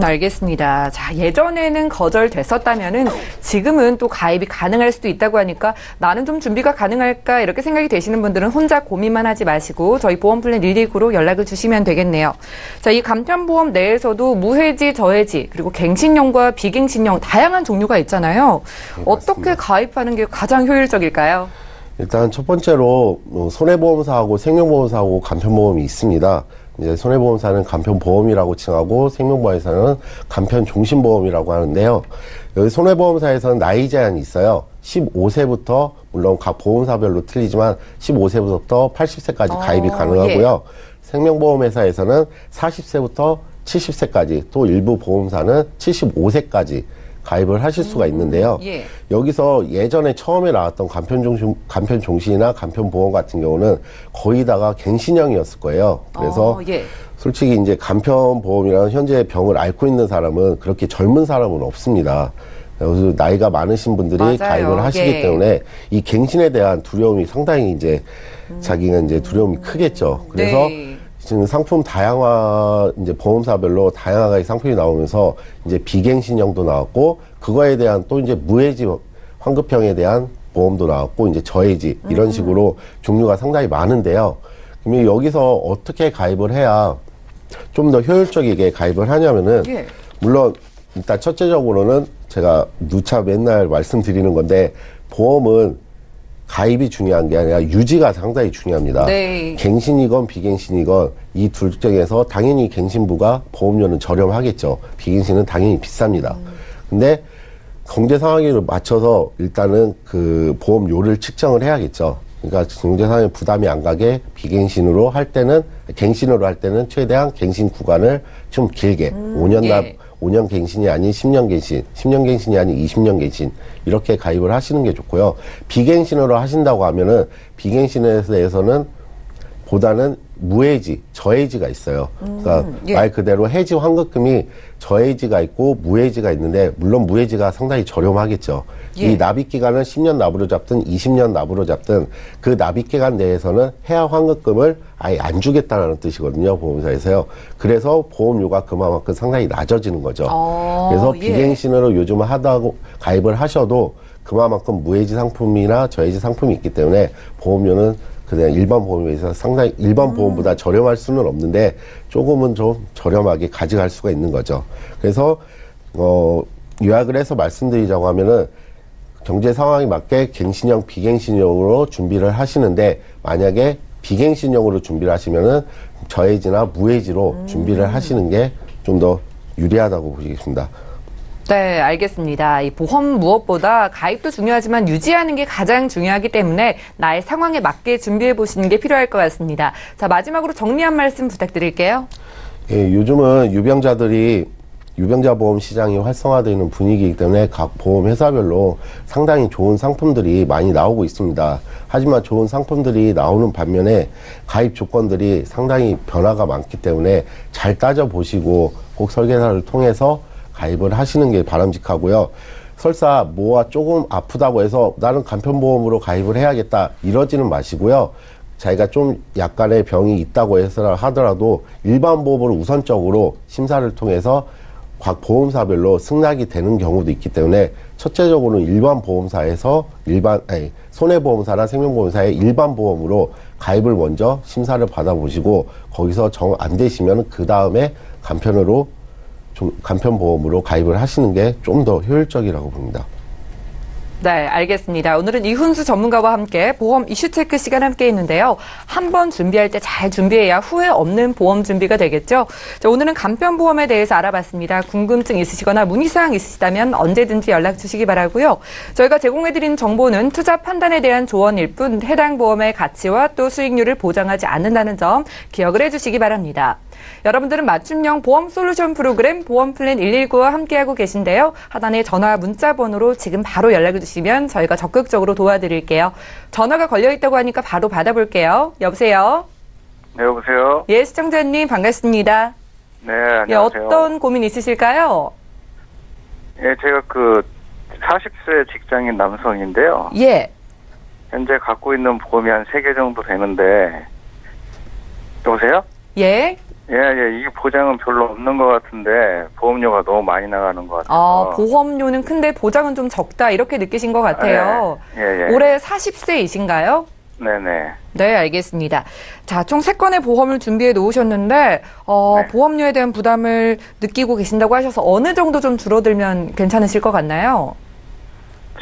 알겠습니다. 자, 예전에는 거절됐었다면은 지금은 또 가입이 가능할 수도 있다고 하니까 나는 좀 준비가 가능할까 이렇게 생각이 되시는 분들은 혼자 고민만 하지 마시고 저희 보험플랜 119로 연락을 주시면 되겠네요. 자, 이 간편보험 내에서도 무해지, 저해지, 그리고 갱신형과 비갱신형 다양한 종류가 있잖아요. 네, 어떻게 가입하는 게 가장 효율적일까요? 일단 첫 번째로 손해보험사하고 생명보험사하고 간편보험이 있습니다. 이제 손해보험사는 간편보험이라고 칭하고 생명보험사는 간편종신보험이라고 하는데요. 여기 손해보험사에서는 나이 제한이 있어요. 15세부터 물론 각 보험사별로 틀리지만 15세부터 80세까지 가입이 가능하고요. 생명보험회사에서는 40세부터 70세까지, 또 일부 보험사는 75세까지 가입을 하실 수가 있는데요. 예. 여기서 예전에 처음에 나왔던 간편종신이나 간편보험 같은 경우는 거의 다가 갱신형이었을 거예요. 그래서 예. 솔직히 이제 간편보험이라는 현재 병을 앓고 있는 사람은 그렇게 젊은 사람은 없습니다. 그래서 나이가 많으신 분들이 맞아요. 가입을 하시기 예. 때문에 이 갱신에 대한 두려움이 상당히 이제 자기가 이제 두려움이 크겠죠. 그래서 네. 지금 상품 다양화, 이제 보험사별로 다양하게 상품이 나오면서 이제 비갱신형도 나왔고, 그거에 대한 또 이제 무해지 환급형에 대한 보험도 나왔고, 이제 저해지, 이런 식으로 종류가 상당히 많은데요. 그러면 여기서 어떻게 가입을 해야 좀 더 효율적이게 가입을 하냐면은, 예. 물론, 일단 첫째적으로는 제가 누차 맨날 말씀드리는 건데, 보험은 가입이 중요한 게 아니라 유지가 상당히 중요합니다. 네. 갱신이건 비갱신이건 이 둘 중에서 당연히 갱신부가 보험료는 저렴하겠죠. 비갱신은 당연히 비쌉니다. 근데 경제 상황에 맞춰서 일단은 그 보험료를 측정을 해야겠죠. 그러니까 경제 상황에 부담이 안 가게 비갱신으로 할 때는, 갱신으로 할 때는 최대한 갱신 구간을 좀 길게 5년 갱신이 아닌 10년 갱신, 10년 갱신이 아닌 20년 갱신, 이렇게 가입을 하시는 게 좋고요. 비갱신으로 하신다고 하면은, 비갱신에 대해서는 보다는 무해지, 저해지가 있어요. 그러니까 예. 말 그대로 해지 환급금이 저해지가 있고 무해지가 있는데, 물론 무해지가 상당히 저렴하겠죠. 예. 이 납입 기간을 10년 납으로 잡든 20년 납으로 잡든 그 납입 기간 내에서는 해야 환급금을 아예 안 주겠다는 뜻이거든요, 보험사에서요. 그래서 보험료가 그만큼 상당히 낮아지는 거죠. 그래서 예. 비갱신으로 요즘 하다고 가입을 하셔도 그만큼 무해지 상품이나 저해지 상품이 있기 때문에 보험료는 그냥 일반 보험에 비해서 상당히 일반 보험보다 저렴할 수는 없는데 조금은 좀 저렴하게 가져갈 수가 있는 거죠. 그래서 요약을 해서 말씀드리자고 하면은, 경제 상황에 맞게 갱신형, 비갱신형으로 준비를 하시는데, 만약에 비갱신형으로 준비를 하시면은 저해지나 무해지로 준비를 하시는 게 좀 더 유리하다고 보시겠습니다. 네, 알겠습니다. 이 보험 무엇보다 가입도 중요하지만 유지하는 게 가장 중요하기 때문에 나의 상황에 맞게 준비해 보시는 게 필요할 것 같습니다. 자, 마지막으로 정리 한 말씀 부탁드릴게요. 예, 요즘은 유병자 보험 시장이 활성화되는 분위기이기 때문에 각 보험 회사별로 상당히 좋은 상품들이 많이 나오고 있습니다. 하지만 좋은 상품들이 나오는 반면에 가입 조건들이 상당히 변화가 많기 때문에 잘 따져보시고 꼭 설계사를 통해서 가입을 하시는 게 바람직하고요. 설사 뭐가 조금 아프다고 해서 나는 간편보험으로 가입을 해야겠다, 이러지는 마시고요. 자기가 좀 약간의 병이 있다고 해서 하더라도 일반 보험으로 우선적으로 심사를 통해서 각 보험사별로 승낙이 되는 경우도 있기 때문에, 첫째적으로는 일반 보험사에서 손해보험사나 생명보험사의 일반 보험으로 가입을 먼저 심사를 받아보시고, 거기서 정 안 되시면 그 다음에 간편보험으로 가입을 하시는 게 좀 더 효율적이라고 봅니다. 네, 알겠습니다. 오늘은 이훈수 전문가와 함께 보험 이슈 체크 시간 함께 했는데요. 한 번 준비할 때 잘 준비해야 후회 없는 보험 준비가 되겠죠. 자, 오늘은 간편보험에 대해서 알아봤습니다. 궁금증 있으시거나 문의사항 있으시다면 언제든지 연락 주시기 바라고요. 저희가 제공해드리는 정보는 투자 판단에 대한 조언일 뿐 해당 보험의 가치와 또 수익률을 보장하지 않는다는 점 기억을 해주시기 바랍니다. 여러분들은 맞춤형 보험 솔루션 프로그램 보험플랜 119와 함께하고 계신데요. 하단의 전화 문자 번호로 지금 바로 연락을 주시면 저희가 적극적으로 도와드릴게요. 전화가 걸려있다고 하니까 바로 받아볼게요. 여보세요? 네, 여보세요? 예, 시청자님 반갑습니다. 네, 예, 안녕하세요. 어떤 고민 있으실까요? 예, 제가 40세 직장인 남성인데요. 예. 현재 갖고 있는 보험이 한 3개 정도 되는데, 여보세요? 예. 예, 이게 보장은 별로 없는 것 같은데, 보험료가 너무 많이 나가는 것 같아요. 보험료는 큰데 보장은 좀 적다, 이렇게 느끼신 것 같아요. 예. 올해 40세이신가요? 네네. 네, 알겠습니다. 자, 총 3건의 보험을 준비해 놓으셨는데, 네. 보험료에 대한 부담을 느끼고 계신다고 하셔서 어느 정도 좀 줄어들면 괜찮으실 것 같나요?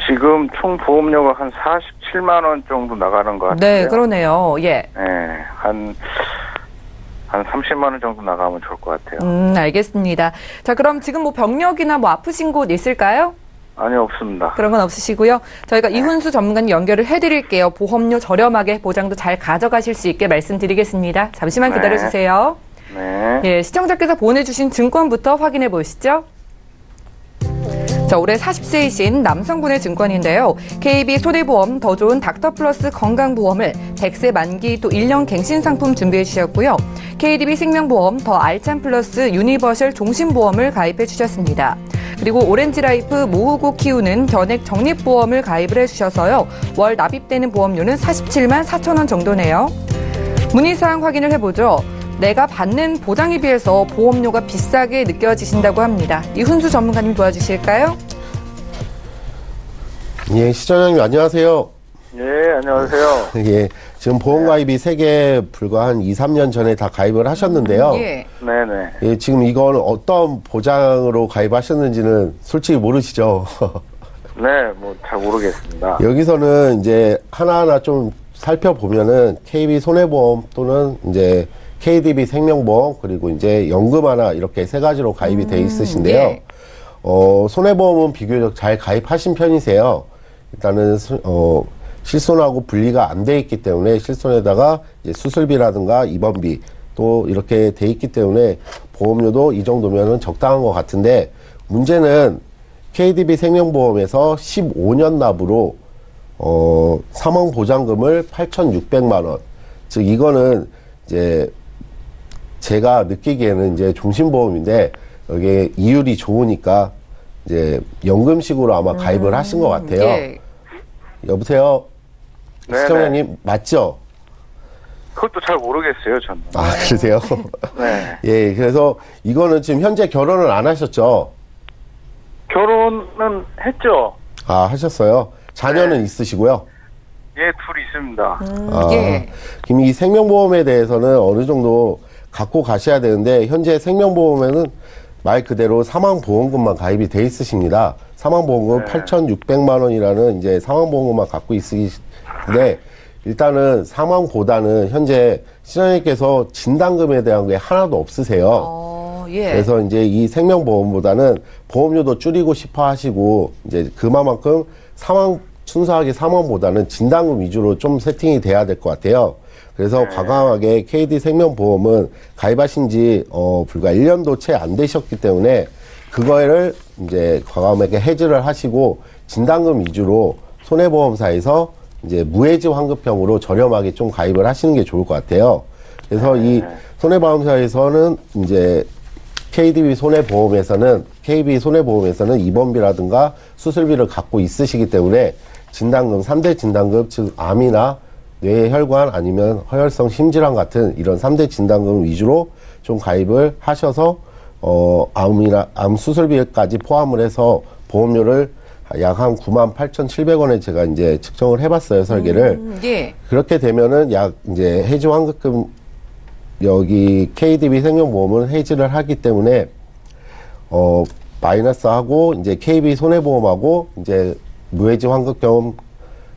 지금 총 보험료가 한 47만 원 정도 나가는 것 같아요. 네, 그러네요. 예. 네, 한 30만 원 정도 나가면 좋을 것 같아요. 알겠습니다. 자, 그럼 지금 병력이나 아프신 곳 있을까요? 아니요, 없습니다. 그런 건 없으시고요. 저희가 이훈수 전문가님 연결을 해드릴게요. 보험료 저렴하게 보장도 잘 가져가실 수 있게 말씀드리겠습니다. 잠시만 네. 기다려주세요. 네. 예, 시청자께서 보내주신 증권부터 확인해 보시죠. 자, 올해 40세이신 남성분의 증권인데요. KB 손해보험 더 좋은 닥터플러스 건강보험을 100세 만기 또 1년 갱신 상품 준비해 주셨고요. KDB 생명보험 더 알찬 플러스 유니버셜 종신보험을 가입해 주셨습니다. 그리고 오렌지라이프 모으고 키우는 견액 적립보험을 가입을 해주셔서요. 월 납입되는 보험료는 47만 4천 원 정도네요. 문의사항 확인을 해보죠. 내가 받는 보장에 비해서 보험료가 비싸게 느껴지신다고 합니다. 이훈수 전문가님 도와주실까요? 예, 시청자님 안녕하세요. 예, 안녕하세요. 예, 지금 보험가입이 세개 불과 한 2, 3년 전에 다 가입을 하셨는데요. 예. 네네. 예, 지금 이건 어떤 보장으로 가입하셨는지는 솔직히 모르시죠? 네, 뭐, 잘 모르겠습니다. 여기서는 이제 하나하나 좀 살펴보면은 KB 손해보험 또는 이제 KDB 생명보험 그리고 이제 연금 하나 이렇게 세 가지로 가입이 돼 있으신데요. 예. 손해보험은 비교적 잘 가입하신 편이세요. 일단은 실손하고 분리가 안 돼 있기 때문에 실손에다가 이제 수술비라든가 입원비 또 이렇게 돼 있기 때문에 보험료도 이 정도면은 적당한 것 같은데 문제는 KDB 생명보험에서 15년 납으로 사망보장금을 8,600만 원. 즉 이거는 이제 제가 느끼기에는 이제 종신보험인데 여기에 이율이 좋으니까 이제 연금식으로 아마 가입을 하신 것 같아요. 예. 여보세요? 네네. 시청자님 맞죠? 그것도 잘 모르겠어요, 전. 아 그러세요? 네. 예, 그래서 이거는 지금 현재 결혼을 안 하셨죠? 결혼은 했죠? 아 하셨어요? 자녀는 있으시고요? 예, 둘 있습니다. 아, 예. 그럼 이 생명보험에 대해서는 어느 정도 갖고 가셔야 되는데 현재 생명보험에는 말 그대로 사망보험금만 가입이 돼 있으십니다. 사망보험금 8,600만 원이라는 이제 사망보험금만 갖고 있으시는데 일단은 사망보다는 현재 시장님께서 진단금에 대한 게 하나도 없으세요. 예. 그래서 이제 이 생명보험보다는 보험료도 줄이고 싶어 하시고 이제 그만큼 순수하게 사망보다는 진단금 위주로 좀 세팅이 돼야 될 것 같아요. 그래서 과감하게 KD 생명보험은 가입하신 지 불과 1년도 채 안 되셨기 때문에 그거를 이제 과감하게 해지를 하시고 진단금 위주로 손해보험사에서 이제 무해지 환급형으로 저렴하게 좀 가입을 하시는 게 좋을 것 같아요. 그래서 이 손해보험사에서는 이제 KB 손해보험에서는 입원비라든가 수술비를 갖고 있으시기 때문에 진단금, 3대 진단금, 즉 암이나 뇌혈관 아니면 허혈성 심질환 같은 이런 3대 진단금 위주로 좀 가입을 하셔서 암 수술비까지 포함을 해서 보험료를 약 한 98,700원에 제가 이제 측정을 해봤어요, 설계를. 예. 그렇게 되면은 약 이제 해지 환급금 여기 KDB 생명보험은 해지를 하기 때문에 마이너스하고 이제 KB 손해보험하고 이제 무해지 환급금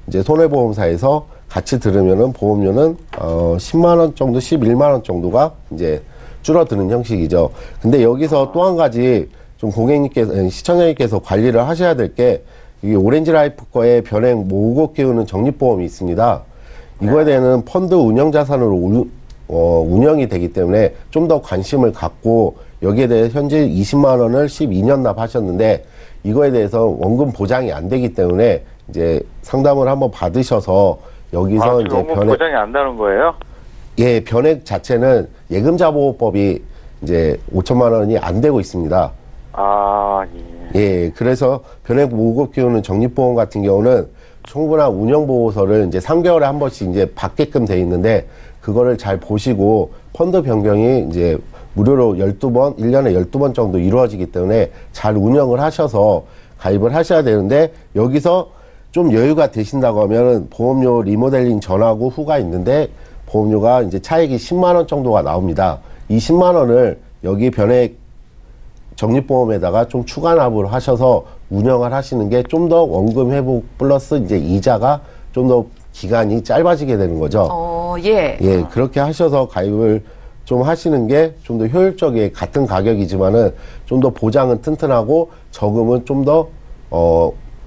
이제 손해보험사에서 같이 들으면은 보험료는 10만 원 정도, 11만 원 정도가 이제 줄어드는 형식이죠. 근데 여기서 또 한 가지 좀 시청자님께서 관리를 하셔야 될 게 이게 오렌지라이프 거에 변액 모으고 키우는 적립보험이 있습니다. 이거에 대해서는 펀드 운영 자산으로 운영이 되기 때문에 좀 더 관심을 갖고 여기에 대해 현재 20만 원을 12년 납하셨는데 이거에 대해서 원금 보장이 안 되기 때문에 이제 상담을 한번 받으셔서 여기서 이제 보장이 안 되는 거예요? 예, 변액 자체는 예금자보호법이 이제 5천만 원이 안 되고 있습니다. 아, 예. 예, 그래서 변액 모으고 키우는 적립보험 같은 경우는 충분한 운영보호서를 이제 3개월에 한 번씩 이제 받게끔 돼 있는데 그거를 잘 보시고 펀드 변경이 이제 무료로 12번, 1년에 12번 정도 이루어지기 때문에 잘 운영을 하셔서 가입을 하셔야 되는데 여기서 좀 여유가 되신다고 하면 보험료 리모델링 전하고 후가 있는데 보험료가 이제 차액이 10만 원 정도가 나옵니다. 이 10만 원을 여기 변액 적립보험에다가 좀 추가 납을 하셔서 운영을 하시는 게 좀 더 원금 회복 플러스 이제 이자가 좀 더 기간이 짧아지게 되는 거죠. 예. 예, 그렇게 하셔서 가입을 좀 하시는 게 좀 더 효율적이게 같은 가격이지만은 좀 더 보장은 튼튼하고 저금은 좀 더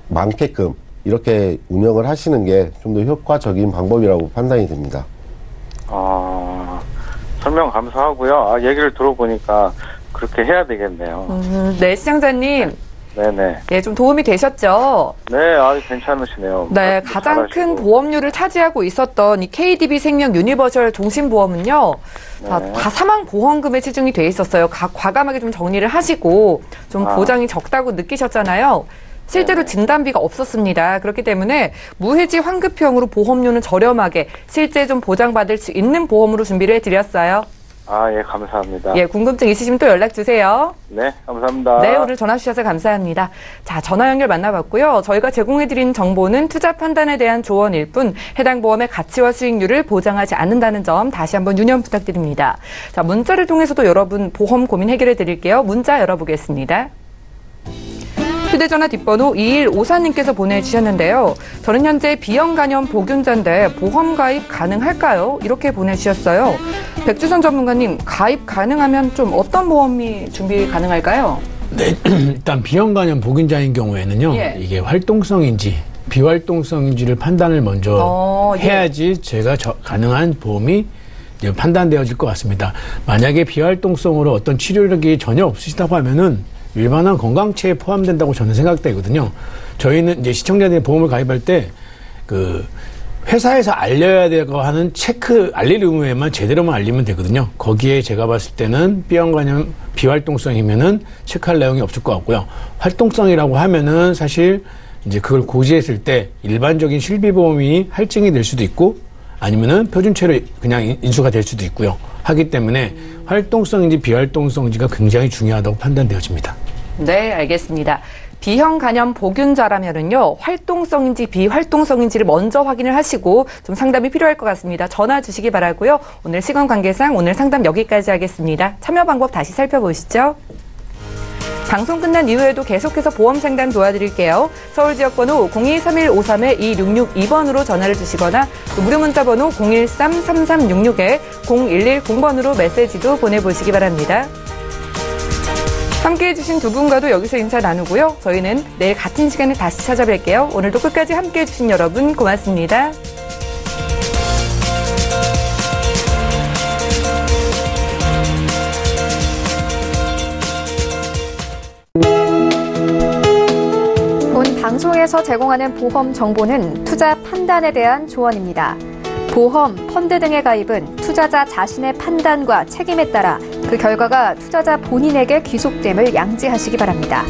많게끔 이렇게 운영을 하시는 게 좀 더 효과적인 방법이라고 판단이 됩니다. 설명 감사하고요. 얘기를 들어보니까 그렇게 해야 되겠네요. 네, 시청자님. 네네. 예, 좀 도움이 되셨죠? 네, 괜찮으시네요. 네, 가장 큰 보험료를 차지하고 있었던 이 KDB 생명 유니버셜 종신보험은요, 다 사망 보험금에 치중이 돼 있었어요. 과감하게 좀 정리를 하시고 좀 보장이 적다고 느끼셨잖아요. 실제로 진단비가 없었습니다. 그렇기 때문에 무해지 환급형으로 보험료는 저렴하게 실제 좀 보장받을 수 있는 보험으로 준비를 해드렸어요. 예, 감사합니다. 예, 궁금증 있으시면 또 연락 주세요. 네, 감사합니다. 네, 오늘 전화 주셔서 감사합니다. 자, 전화 연결 만나봤고요. 저희가 제공해드린 정보는 투자 판단에 대한 조언일 뿐 해당 보험의 가치와 수익률을 보장하지 않는다는 점 다시 한번 유념 부탁드립니다. 자, 문자를 통해서도 여러분 보험 고민 해결해 드릴게요. 문자 열어보겠습니다. 휴대전화 뒷번호 2154님께서 보내주셨는데요. 저는 현재 B형 간염 보균자인데 보험 가입 가능할까요? 이렇게 보내주셨어요. 백주선 전문가님, 가입 가능하면 좀 어떤 보험이 준비 가능할까요? 네, 일단 B형 간염 보균자인 경우에는요. 예. 이게 활동성인지 비활동성인지를 판단을 먼저 해야지 제가 가능한 보험이 이제 판단되어질 것 같습니다. 만약에 비활동성으로 어떤 치료력이 전혀 없으시다고 하면은 일반한 건강체에 포함된다고 저는 생각되거든요. 저희는 이제 시청자들이 보험을 가입할 때 그 회사에서 알려야 되고 하는 알릴 의무에만 제대로만 알리면 되거든요. 거기에 제가 봤을 때는 B형 간염 비활동성이면은 체크할 내용이 없을 것 같고요. 활동성이라고 하면은 사실 이제 그걸 고지했을 때 일반적인 실비보험이 할증이 될 수도 있고 아니면은 표준체로 그냥 인수가 될 수도 있고요. 하기 때문에 활동성인지 비활동성인지가 굉장히 중요하다고 판단되어집니다. 네, 알겠습니다. B형 간염 보균자라면은요, 활동성인지 비활동성인지를 먼저 확인을 하시고 좀 상담이 필요할 것 같습니다. 전화 주시기 바라고요. 오늘 시간 관계상 오늘 상담 여기까지 하겠습니다. 참여 방법 다시 살펴보시죠. 방송 끝난 이후에도 계속해서 보험 상담 도와드릴게요. 서울 지역번호 023153-2662번으로 전화를 주시거나 또 무료 문자 번호 013-3366-0110번으로 메시지도 보내보시기 바랍니다. 함께해 주신 두 분과도 여기서 인사 나누고요. 저희는 내일 같은 시간에 다시 찾아뵐게요. 오늘도 끝까지 함께해 주신 여러분 고맙습니다. 본 방송에서 제공하는 보험 정보는 투자 판단에 대한 조언입니다. 보험, 펀드 등의 가입은 투자자 자신의 판단과 책임에 따라 그 결과가 투자자 본인에게 귀속됨을 양지하시기 바랍니다.